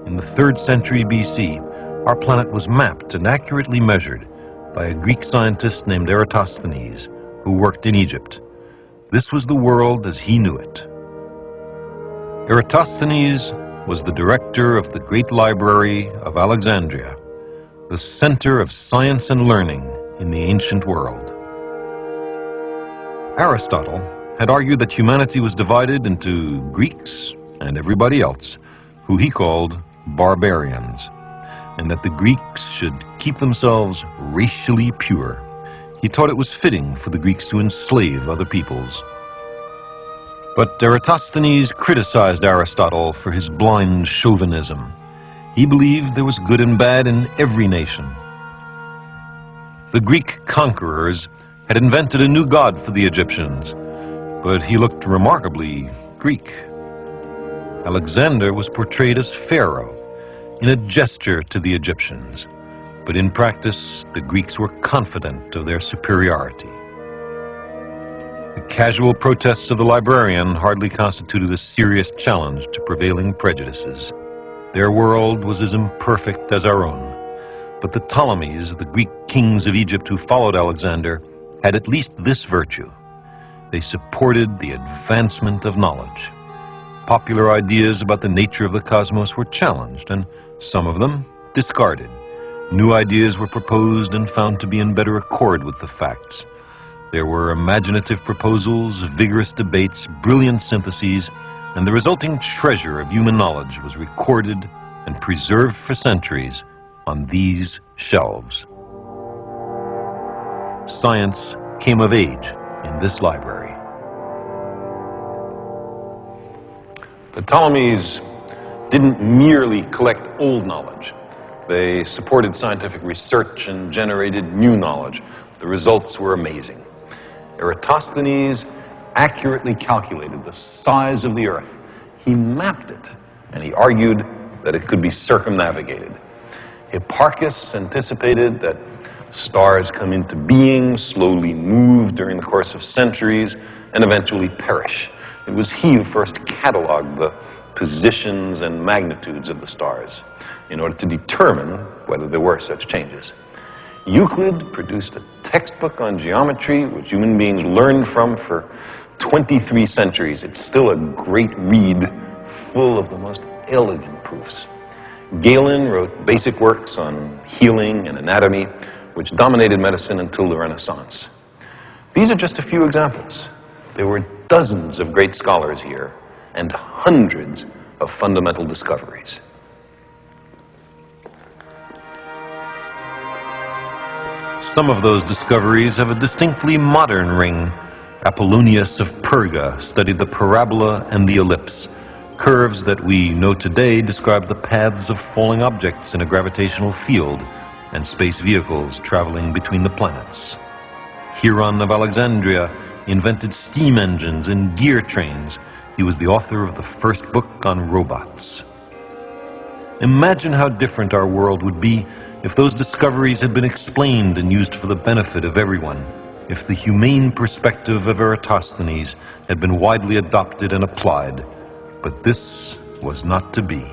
In the 3rd century BC, our planet was mapped and accurately measured by a Greek scientist named Eratosthenes, who worked in Egypt. This was the world as he knew it. Eratosthenes was the director of the Great Library of Alexandria, the center of science and learning in the ancient world. Aristotle had argued that humanity was divided into Greeks and everybody else, who he called barbarians, and that the Greeks should keep themselves racially pure. He taught it was fitting for the Greeks to enslave other peoples. But Eratosthenes criticized Aristotle for his blind chauvinism. He believed there was good and bad in every nation. The Greek conquerors had invented a new god for the Egyptians, but he looked remarkably Greek. Alexander was portrayed as Pharaoh, in a gesture to the Egyptians, but in practice, the Greeks were confident of their superiority. The casual protests of the librarian hardly constituted a serious challenge to prevailing prejudices. Their world was as imperfect as our own, but the Ptolemies, the Greek kings of Egypt who followed Alexander, had at least this virtue: they supported the advancement of knowledge. Popular ideas about the nature of the cosmos were challenged, and some of them discarded. New ideas were proposed and found to be in better accord with the facts. There were imaginative proposals, vigorous debates, brilliant syntheses, and the resulting treasure of human knowledge was recorded and preserved for centuries on these shelves. Science came of age in this library. The Ptolemies didn't merely collect old knowledge. They supported scientific research and generated new knowledge. The results were amazing. Eratosthenes accurately calculated the size of the Earth. He mapped it, and he argued that it could be circumnavigated. Hipparchus anticipated that stars come into being, slowly move during the course of centuries, and eventually perish. It was he who first cataloged the positions and magnitudes of the stars in order to determine whether there were such changes. Euclid produced a textbook on geometry which human beings learned from for 23 centuries. It's still a great read, full of the most elegant proofs. Galen wrote basic works on healing and anatomy, which dominated medicine until the Renaissance. These are just a few examples. There were dozens of great scholars here and hundreds of fundamental discoveries. Some of those discoveries have a distinctly modern ring. Apollonius of Perga studied the parabola and the ellipse, curves that we know today describe the paths of falling objects in a gravitational field and space vehicles traveling between the planets. Hieron of Alexandria invented steam engines and gear trains. He was the author of the first book on robots. Imagine how different our world would be if those discoveries had been explained and used for the benefit of everyone, if the humane perspective of Eratosthenes had been widely adopted and applied. But this was not to be.